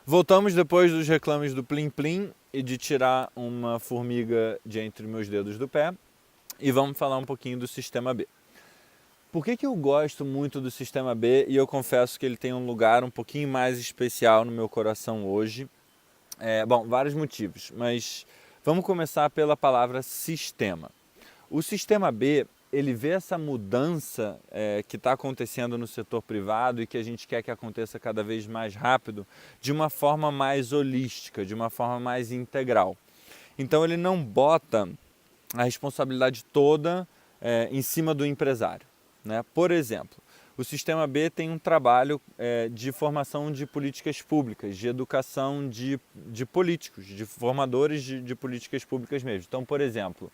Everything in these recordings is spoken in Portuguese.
Voltamos depois dos reclames do Plim Plim e de tirar uma formiga de entre meus dedos do pé e vamos falar um pouquinho do Sistema B. Por que eu gosto muito do Sistema B e eu confesso que ele tem um lugar um pouquinho mais especial no meu coração hoje? Vários motivos, mas vamos começar pela palavra sistema. O Sistema B, ele vê essa mudança que está acontecendo no setor privado e que a gente quer que aconteça cada vez mais rápido, de uma forma mais holística, de uma forma mais integral. Então ele não bota a responsabilidade toda em cima do empresário, né? Por exemplo, o Sistema B tem um trabalho de formação de políticas públicas, de educação de políticos, de formadores de políticas públicas mesmo. Então, por exemplo,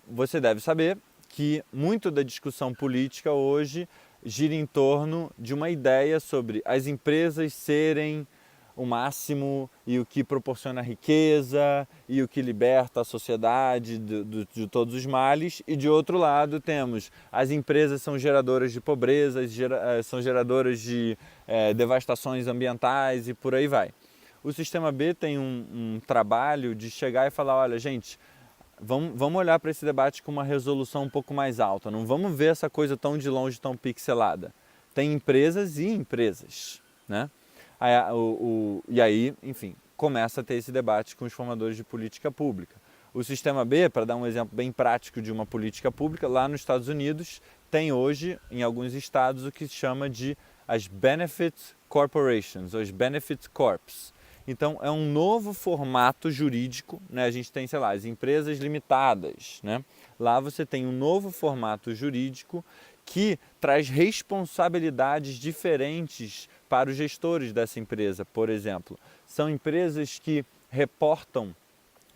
você deve saber que muito da discussão política hoje gira em torno de uma ideia sobre as empresas serem o máximo e o que proporciona riqueza e o que liberta a sociedade de todos os males, e de outro lado temos as empresas são geradoras de pobreza, são geradoras de devastações ambientais e por aí vai. O Sistema B tem um trabalho de chegar e falar, olha gente, vamos olhar para esse debate com uma resolução um pouco mais alta, não vamos ver essa coisa tão de longe, tão pixelada. Tem empresas e empresas, né? E aí, enfim, começa a ter esse debate com os formadores de política pública. O Sistema B, para dar um exemplo bem prático de uma política pública, lá nos Estados Unidos tem hoje, em alguns estados, o que se chama de as Benefit Corporations, ou as Benefit Corps. Então, é um novo formato jurídico, né? A gente tem, sei lá, as empresas limitadas, né? Lá você tem um novo formato jurídico que traz responsabilidades diferentes para os gestores dessa empresa, por exemplo. São empresas que reportam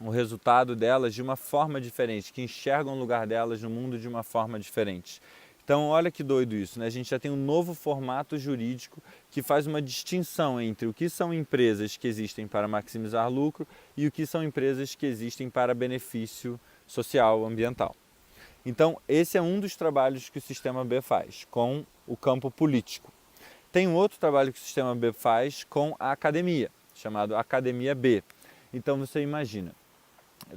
o resultado delas de uma forma diferente, que enxergam o lugar delas no mundo de uma forma diferente. Então, olha que doido isso, né? A gente já tem um novo formato jurídico que faz uma distinção entre o que são empresas que existem para maximizar lucro e o que são empresas que existem para benefício social, ambiental. Então, esse é um dos trabalhos que o Sistema B faz com o campo político. Tem um outro trabalho que o Sistema B faz com a academia, chamado Academia B. Então, você imagina,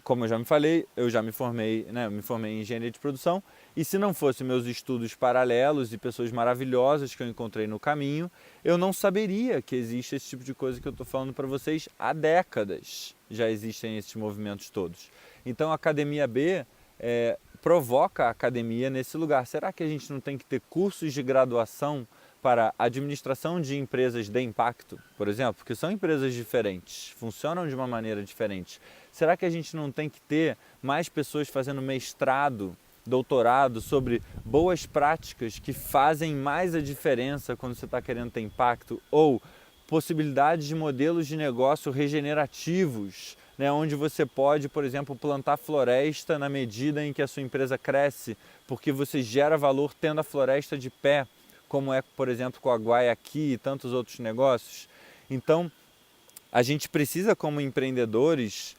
como eu já me falei, eu já me formei, né, eu me formei em engenharia de produção, e se não fossem meus estudos paralelos e pessoas maravilhosas que eu encontrei no caminho, eu não saberia que existe esse tipo de coisa que eu estou falando para vocês há décadas. Já existem esses movimentos todos. Então, a Academia B provoca a academia nesse lugar. Será que a gente não tem que ter cursos de graduação para administração de empresas de impacto, por exemplo? Porque são empresas diferentes, funcionam de uma maneira diferente. Será que a gente não tem que ter mais pessoas fazendo mestrado, doutorado sobre boas práticas que fazem mais a diferença quando você está querendo ter impacto? Ou possibilidades de modelos de negócio regenerativos, né, onde você pode, por exemplo, plantar floresta na medida em que a sua empresa cresce, porque você gera valor tendo a floresta de pé, como é, por exemplo, com a Guaiaqui e tantos outros negócios. Então, a gente precisa, como empreendedores,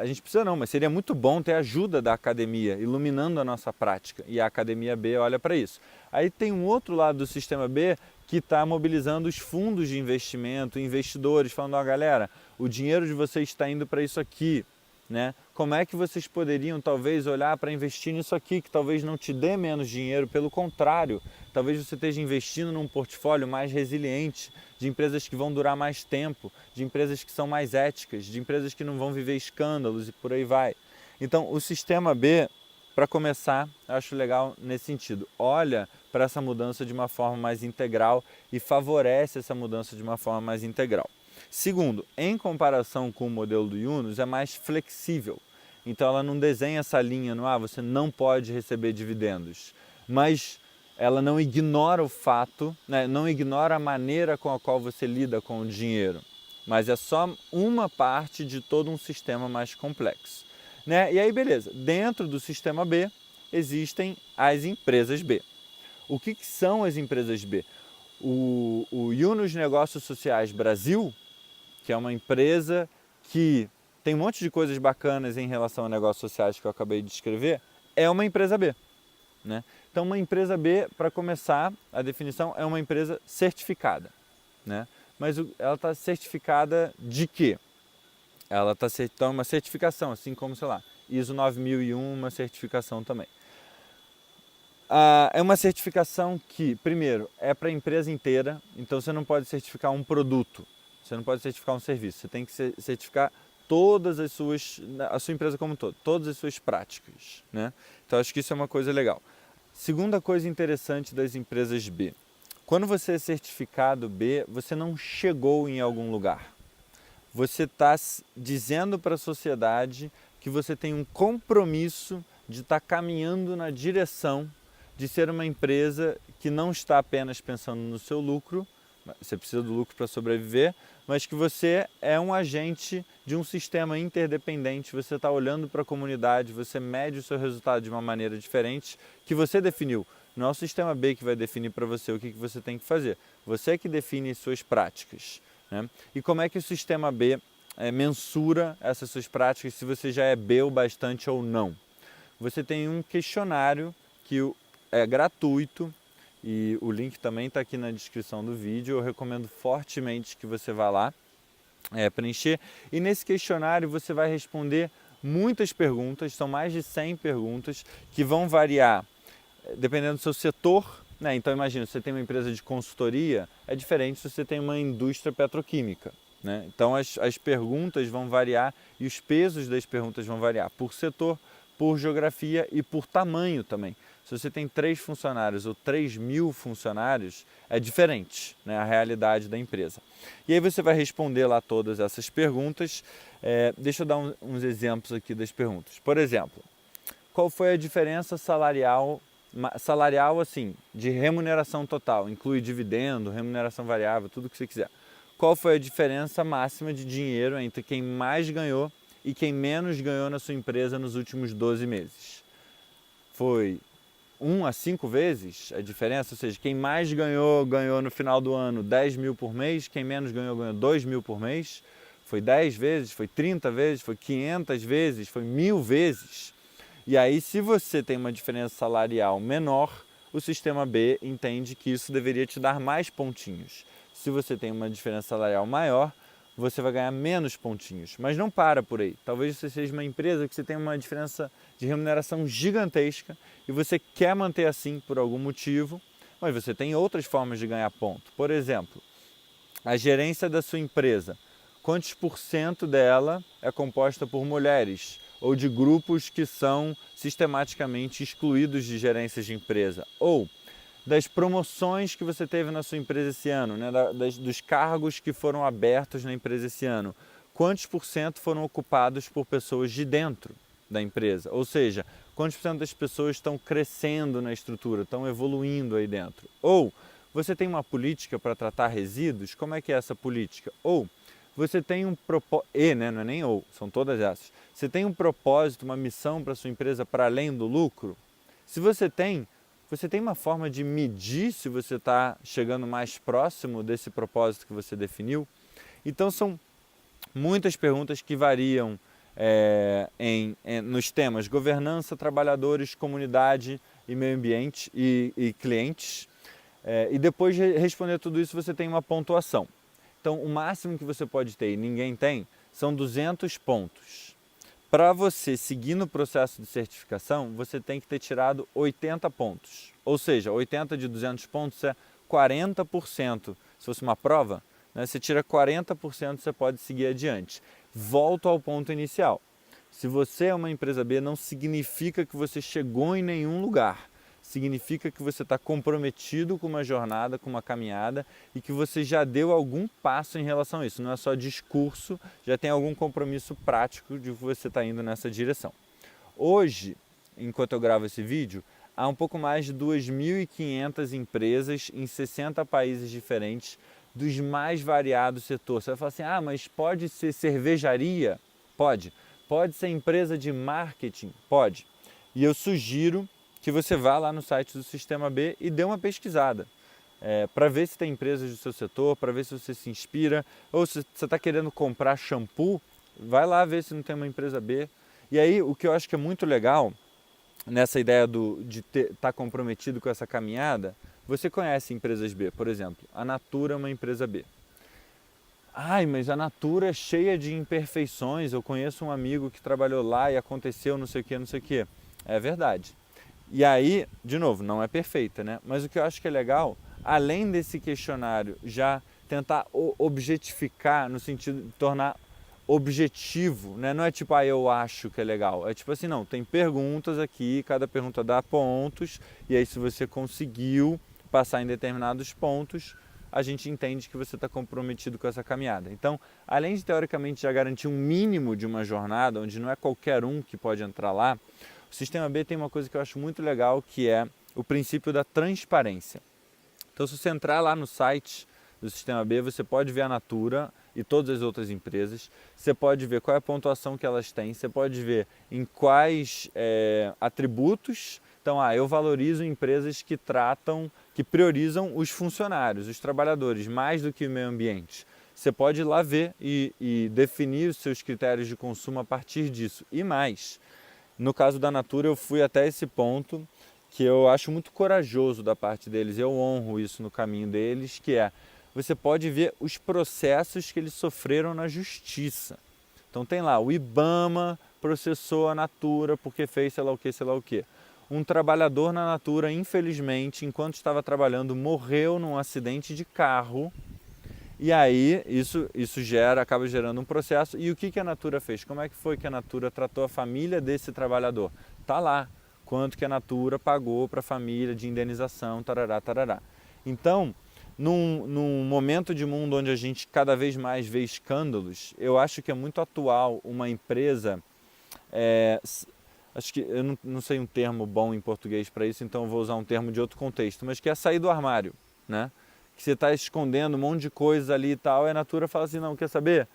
a gente precisa não, mas seria muito bom ter a ajuda da academia, iluminando a nossa prática, e a Academia B olha para isso. Aí tem um outro lado do Sistema B que está mobilizando os fundos de investimento, investidores, falando, ó, galera, o dinheiro de vocês está indo para isso aqui, né? Como é que vocês poderiam talvez olhar para investir nisso aqui, que talvez não te dê menos dinheiro, pelo contrário, talvez você esteja investindo num portfólio mais resiliente, de empresas que vão durar mais tempo, de empresas que são mais éticas, de empresas que não vão viver escândalos e por aí vai. Então, o Sistema B, para começar, eu acho legal nesse sentido. Olha para essa mudança de uma forma mais integral e favorece essa mudança de uma forma mais integral. Segundo, em comparação com o modelo do Yunus, é mais flexível. Então ela não desenha essa linha no você não pode receber dividendos, mas ela não ignora o fato, né, não ignora a maneira com a qual você lida com o dinheiro, mas é só uma parte de todo um sistema mais complexo. Né? E aí, beleza, dentro do Sistema B existem as empresas B. O que são as empresas B? O Yunus Negócios Sociais Brasil, que é uma empresa que tem um monte de coisas bacanas em relação a negócios sociais que eu acabei de descrever, é uma empresa B. Né? Então, uma empresa B, para começar, a definição é uma empresa certificada. Né? mas ela está certificada de quê? Ela está então uma certificação, assim como, sei lá, ISO 9001, uma certificação também. É uma certificação que, primeiro, é para a empresa inteira, então você não pode certificar um produto, você não pode certificar um serviço, você tem que certificar todas a sua empresa como um todo, todas as suas práticas, né? Então acho que isso é uma coisa legal. Segunda coisa interessante das empresas B. Quando você é certificado B, você não chegou em algum lugar. Você está dizendo para a sociedade que você tem um compromisso de estar caminhando na direção de ser uma empresa que não está apenas pensando no seu lucro, você precisa do lucro para sobreviver, mas que você é um agente de um sistema interdependente, você está olhando para a comunidade, você mede o seu resultado de uma maneira diferente que você definiu. Não é o sistema B que vai definir para você o que você tem que fazer, você é que define suas práticas, né? E como é que o sistema B mensura essas suas práticas, se você já é B o bastante ou não? Você tem um questionário que é gratuito e o link também está aqui na descrição do vídeo. Eu recomendo fortemente que você vá lá preencher. E nesse questionário você vai responder muitas perguntas, são mais de 100 perguntas que vão variar dependendo do seu setor, né? Então imagina, se você tem uma empresa de consultoria, é diferente se você tem uma indústria petroquímica, né? Então as perguntas vão variar e os pesos das perguntas vão variar por setor, por geografia e por tamanho também. Se você tem 3 funcionários ou 3.000 funcionários, é diferente, né, a realidade da empresa. E aí você vai responder lá todas essas perguntas. Deixa eu dar uns exemplos aqui das perguntas. Por exemplo, qual foi a diferença salarial assim, de remuneração total? Inclui dividendo, remuneração variável, tudo que você quiser. Qual foi a diferença máxima de dinheiro entre quem mais ganhou e quem menos ganhou na sua empresa nos últimos 12 meses? Foi 1 a 5 vezes a diferença? Ou seja, quem mais ganhou no final do ano 10.000 por mês, quem menos ganhou 2.000 por mês? Foi 10 vezes? Foi 30 vezes? Foi 500 vezes? Foi 1.000 vezes? E aí, se você tem uma diferença salarial menor, o sistema B entende que isso deveria te dar mais pontinhos. Se você tem uma diferença salarial maior, você vai ganhar menos pontinhos. Mas não para por aí. Talvez você seja uma empresa que você tem uma diferença de remuneração gigantesca e você quer manter assim por algum motivo, mas você tem outras formas de ganhar ponto. Por exemplo, a gerência da sua empresa. Quantos % dela é composta por mulheres ou de grupos que são sistematicamente excluídos de gerências de empresa? Ou das promoções que você teve na sua empresa esse ano, né? Dos cargos que foram abertos na empresa esse ano. Quantos % foram ocupados por pessoas de dentro da empresa? Ou seja, quantos % das pessoas estão crescendo na estrutura, estão evoluindo aí dentro? Ou você tem uma política para tratar resíduos? Como é que é essa política? Ou você tem um propósito, né? Não é nem ou, são todas essas. Você tem um propósito, uma missão para a sua empresa para além do lucro? Se você tem uma forma de medir se você está chegando mais próximo desse propósito que você definiu? Então são muitas perguntas que variam nos temas governança, trabalhadores, comunidade e meio ambiente e clientes. E depois de responder tudo isso, você tem uma pontuação. Então, o máximo que você pode ter, e ninguém tem, são 200 pontos. Para você seguir no processo de certificação, você tem que ter tirado 80 pontos. Ou seja, 80 de 200 pontos é 40%. Se fosse uma prova, né, você tira 40%, você pode seguir adiante. Volto ao ponto inicial. Se você é uma empresa B, não significa que você chegou em nenhum lugar. Significa que você está comprometido com uma jornada, com uma caminhada e que você já deu algum passo em relação a isso. Não é só discurso, já tem algum compromisso prático de que você está indo nessa direção. Hoje, enquanto eu gravo esse vídeo, há um pouco mais de 2.500 empresas em 60 países diferentes, dos mais variados setores. Você vai falar assim, mas pode ser cervejaria? Pode. Pode ser empresa de marketing? Pode. E eu sugiro que você vá lá no site do Sistema B e dê uma pesquisada para ver se tem empresas do seu setor, para ver se você se inspira, ou se você está querendo comprar shampoo, vai lá ver se não tem uma empresa B. E aí o que eu acho que é muito legal nessa ideia de estar comprometido com essa caminhada, você conhece empresas B, por exemplo, a Natura é uma empresa B. Ai, mas a Natura é cheia de imperfeições, eu conheço um amigo que trabalhou lá e aconteceu não sei o que, não sei o que. É verdade. E aí, de novo, não é perfeita, né? Mas o que eu acho que é legal, além desse questionário já tentar objetificar, no sentido de tornar objetivo, né? Não é tipo, ah, eu acho que é legal. É tipo assim, não, tem perguntas aqui, cada pergunta dá pontos, e aí se você conseguiu passar em determinados pontos, a gente entende que você está comprometido com essa caminhada. Então, além de teoricamente já garantir um mínimo de uma jornada, onde não é qualquer um que pode entrar lá, o Sistema B tem uma coisa que eu acho muito legal, que é o princípio da transparência. Então, se você entrar lá no site do Sistema B, você pode ver a Natura e todas as outras empresas, você pode ver qual é a pontuação que elas têm, você pode ver em quais atributos. Então, eu valorizo empresas que priorizam os funcionários, os trabalhadores, mais do que o meio ambiente. Você pode ir lá ver e definir os seus critérios de consumo a partir disso. E mais, no caso da Natura, eu fui até esse ponto que eu acho muito corajoso da parte deles, eu honro isso no caminho deles, que é, você pode ver os processos que eles sofreram na justiça. Então tem lá, o IBAMA processou a Natura porque fez sei lá o que, sei lá o que. Um trabalhador na Natura, infelizmente, enquanto estava trabalhando, morreu num acidente de carro. E aí isso acaba gerando um processo. E o que a Natura fez? Como é que foi que a Natura tratou a família desse trabalhador? Tá lá, quanto que a Natura pagou para a família de indenização, tarará, tarará. Então, num momento de mundo onde a gente cada vez mais vê escândalos, eu acho que é muito atual uma empresa, acho que eu não sei um termo bom em português para isso, então eu vou usar um termo de outro contexto, mas que é sair do armário, né? Que você está escondendo um monte de coisa ali e tal, e a Natura fala assim, não, quer saber?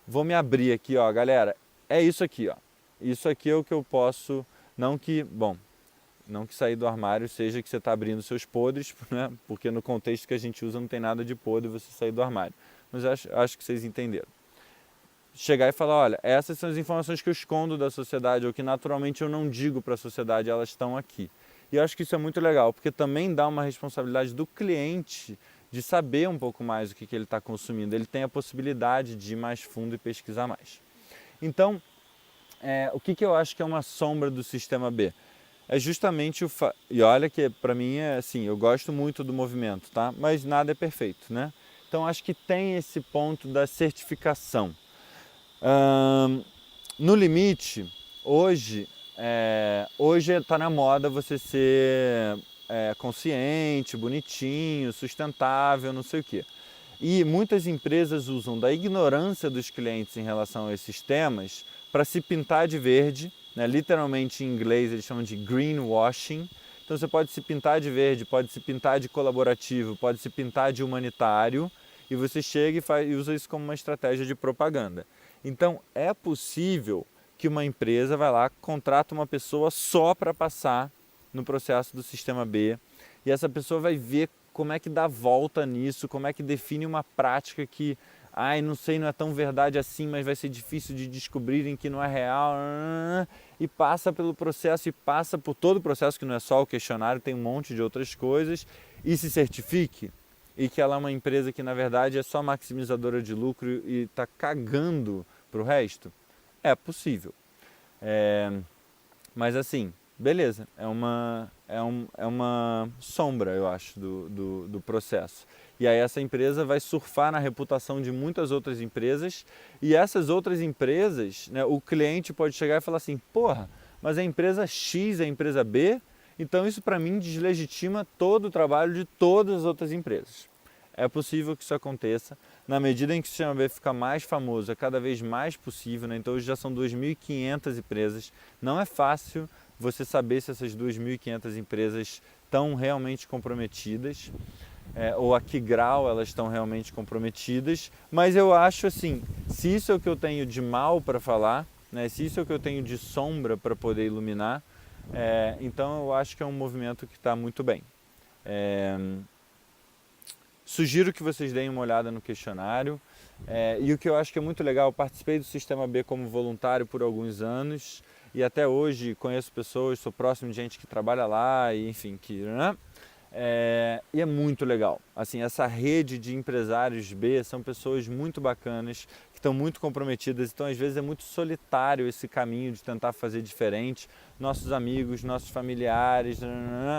Vou me abrir aqui, ó, galera, é isso aqui, ó. Isso aqui é o que eu posso, não que sair do armário seja que você está abrindo seus podres, né? Porque no contexto que a gente usa não tem nada de podre você sair do armário. Mas acho que vocês entenderam. Chegar e falar, olha, essas são as informações que eu escondo da sociedade, ou que naturalmente eu não digo para a sociedade, elas estão aqui. E eu acho que isso é muito legal, porque também dá uma responsabilidade do cliente de saber um pouco mais o que ele está consumindo. Ele tem a possibilidade de ir mais fundo e pesquisar mais. Então, o que eu acho que é uma sombra do Sistema B? É justamente e olha que para mim é assim, eu gosto muito do movimento, tá? Mas nada é perfeito, né? Então acho que tem esse ponto da certificação. No limite, hoje está na moda você ser consciente, bonitinho, sustentável, não sei o quê. E muitas empresas usam da ignorância dos clientes em relação a esses temas para se pintar de verde, né? Literalmente em inglês eles chamam de greenwashing. Então você pode se pintar de verde, pode se pintar de colaborativo, pode se pintar de humanitário, e você chega e usa isso como uma estratégia de propaganda. Então é possível que uma empresa vai lá, contrata uma pessoa só para passar no processo do Sistema B, e essa pessoa vai ver como é que dá volta nisso, como é que define uma prática que, não sei, não é tão verdade assim, mas vai ser difícil de descobrirem que não é real, e passa pelo processo, e passa por todo o processo, que não é só o questionário, tem um monte de outras coisas, e se certifique, e que ela é uma empresa que na verdade é só maximizadora de lucro e está cagando para o resto. É possível. Mas assim, beleza, é uma sombra, eu acho, do processo. E aí essa empresa vai surfar na reputação de muitas outras empresas, e essas outras empresas, né, o cliente pode chegar e falar assim, porra, mas a empresa X é a empresa B, então isso para mim deslegitima todo o trabalho de todas as outras empresas. É possível que isso aconteça, na medida em que o Sistema B fica mais famoso, é cada vez mais possível, né? Então hoje já são 2.500 empresas, não é fácil você saber se essas 2.500 empresas estão realmente comprometidas, ou a que grau elas estão realmente comprometidas, mas eu acho assim, se isso é o que eu tenho de mal para falar, né? Se isso é o que eu tenho de sombra para poder iluminar, então eu acho que é um movimento que está muito bem. Sugiro que vocês deem uma olhada no questionário, e o que eu acho que é muito legal, eu participei do Sistema B como voluntário por alguns anos, e até hoje conheço pessoas, sou próximo de gente que trabalha lá, e enfim, E é muito legal. Assim, essa rede de empresários B são pessoas muito bacanas, que estão muito comprometidas, então às vezes é muito solitário esse caminho de tentar fazer diferente. Nossos amigos, nossos familiares,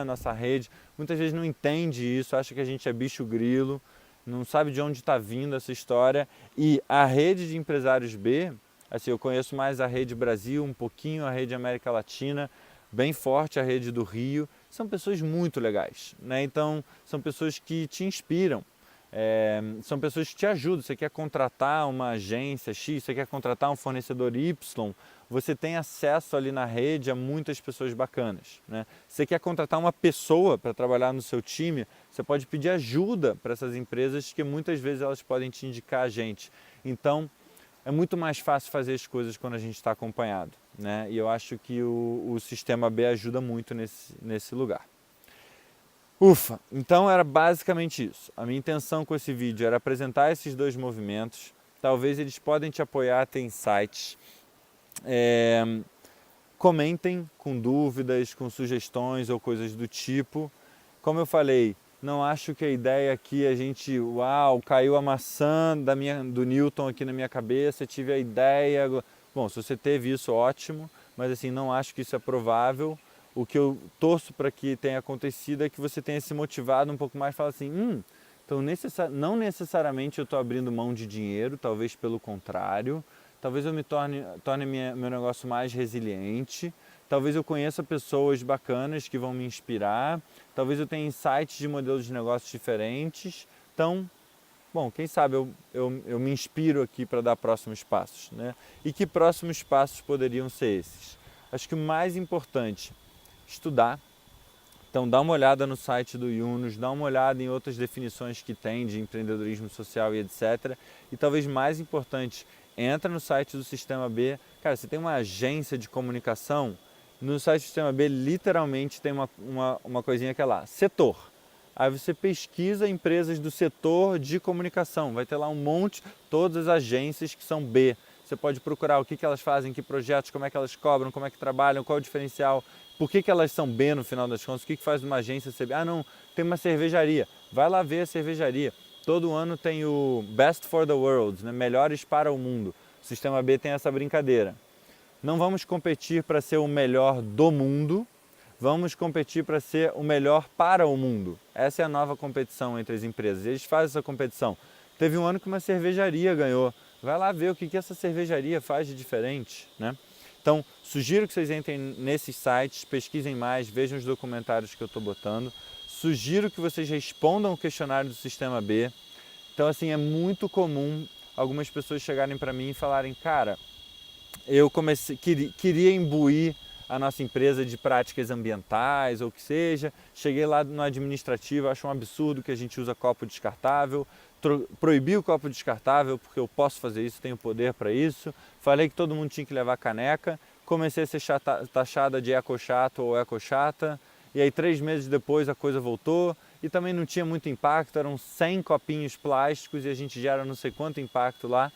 nossa rede, muitas vezes não entende isso, acha que a gente é bicho grilo, não sabe de onde está vindo essa história. E a rede de empresários B, assim, eu conheço mais a rede Brasil, um pouquinho a rede América Latina, bem forte a rede do Rio, são pessoas muito legais, né? Então são pessoas que te inspiram, são pessoas que te ajudam. Você quer contratar uma agência X, você quer contratar um fornecedor Y, você tem acesso ali na rede a muitas pessoas bacanas, né? Você quer contratar uma pessoa para trabalhar no seu time, você pode pedir ajuda para essas empresas, que muitas vezes elas podem te indicar a gente. Então é muito mais fácil fazer as coisas quando a gente está acompanhado, né? E eu acho que o sistema B ajuda muito nesse lugar. Ufa! Então era basicamente isso. A minha intenção com esse vídeo era apresentar esses dois movimentos. Talvez eles podem te apoiar a ter insights. Comentem com dúvidas, com sugestões ou coisas do tipo. Como eu falei, não acho que a ideia aqui é a gente, uau, caiu a maçã do Newton aqui na minha cabeça, tive a ideia. Bom, se você teve isso, ótimo, mas assim, não acho que isso é provável. O que eu torço para que tenha acontecido é que você tenha se motivado um pouco mais e falar assim, então não necessariamente eu estou abrindo mão de dinheiro, talvez pelo contrário, talvez eu me torne meu negócio mais resiliente, talvez eu conheça pessoas bacanas que vão me inspirar, talvez eu tenha insights de modelos de negócios diferentes. Então, bom, quem sabe eu me inspiro aqui para dar próximos passos, né? E que próximos passos poderiam ser esses? Acho que o mais importante, estudar. Então dá uma olhada no site do Yunus, dá uma olhada em outras definições que tem de empreendedorismo social e etc. E talvez mais importante, entra no site do Sistema B. Cara, você tem uma agência de comunicação, no site do Sistema B literalmente tem uma coisinha que é lá, setor. Aí você pesquisa empresas do setor de comunicação, vai ter lá um monte, todas as agências que são B. Você pode procurar o que elas fazem, que projetos, como é que elas cobram, como é que trabalham, qual é o diferencial, por que elas são B no final das contas, o que faz uma agência ser B. Ah não, tem uma cervejaria, vai lá ver a cervejaria. Todo ano tem o Best for the World, né? Melhores para o mundo. O Sistema B tem essa brincadeira. Não vamos competir para ser o melhor do mundo, vamos competir para ser o melhor para o mundo. Essa é a nova competição entre as empresas. Eles fazem essa competição. Teve um ano que uma cervejaria ganhou. Vai lá ver o que essa cervejaria faz de diferente, né? Então, sugiro que vocês entrem nesses sites, pesquisem mais, vejam os documentários que eu estou botando. Sugiro que vocês respondam o questionário do Sistema B. Então, assim, é muito comum algumas pessoas chegarem para mim e falarem, cara, eu queria imbuir a nossa empresa de práticas ambientais ou o que seja, cheguei lá no administrativo, acho um absurdo que a gente usa copo descartável, proibi o copo descartável porque eu posso fazer isso, tenho poder para isso, falei que todo mundo tinha que levar caneca, comecei a ser taxada de ecochato ou ecochata, e aí 3 meses depois a coisa voltou e também não tinha muito impacto, eram 100 copinhos plásticos e a gente gera não sei quanto impacto lá.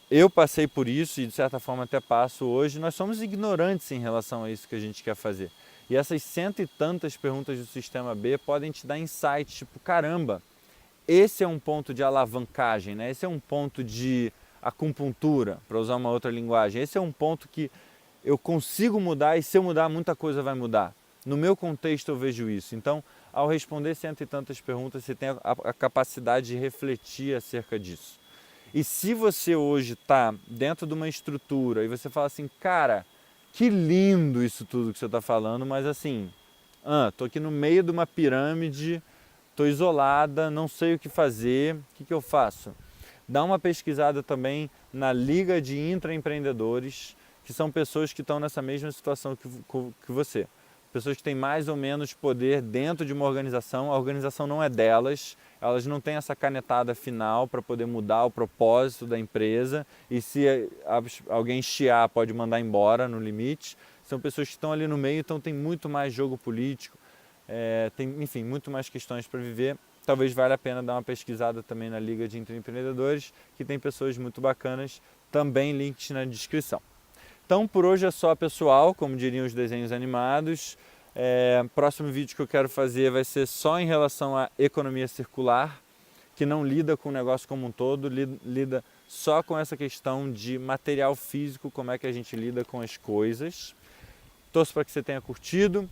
Eu passei por isso e de certa forma até passo hoje. Nós somos ignorantes em relação a isso que a gente quer fazer. E essas 100 e tantas perguntas do Sistema B podem te dar insights, tipo, caramba, esse é um ponto de alavancagem, né? Esse é um ponto de acupuntura, para usar uma outra linguagem. Esse é um ponto que eu consigo mudar e se eu mudar, muita coisa vai mudar. No meu contexto eu vejo isso. Então, ao responder 100 e tantas perguntas, você tem a capacidade de refletir acerca disso. E se você hoje está dentro de uma estrutura e você fala assim, cara, que lindo isso tudo que você está falando, mas assim, estou aqui no meio de uma pirâmide, estou isolada, não sei o que fazer, o que eu faço? Dá uma pesquisada também na Liga de Intraempreendedores, que são pessoas que estão nessa mesma situação que você. Pessoas que têm mais ou menos poder dentro de uma organização, a organização não é delas, elas não têm essa canetada final para poder mudar o propósito da empresa e se alguém chiar pode mandar embora no limite. São pessoas que estão ali no meio, então tem muito mais jogo político, tem, enfim, muito mais questões para viver. Talvez valha a pena dar uma pesquisada também na Liga de Intraempreendedores, que tem pessoas muito bacanas, também links na descrição. Então por hoje é só, pessoal, como diriam os desenhos animados. Próximo vídeo que eu quero fazer vai ser só em relação à economia circular, que não lida com o negócio como um todo, lida só com essa questão de material físico, como é que a gente lida com as coisas. Torço para que você tenha curtido.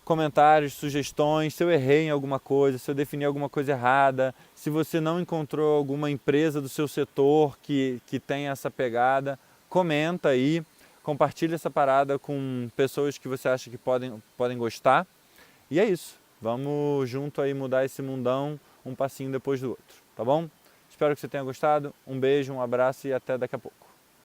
Comentários, sugestões, se eu errei em alguma coisa, se eu defini alguma coisa errada, se você não encontrou alguma empresa do seu setor que tem essa pegada, comenta aí, compartilha essa parada com pessoas que você acha que podem gostar. E é isso, vamos junto aí mudar esse mundão um passinho depois do outro, tá bom? Espero que você tenha gostado, um beijo, um abraço e até daqui a pouco.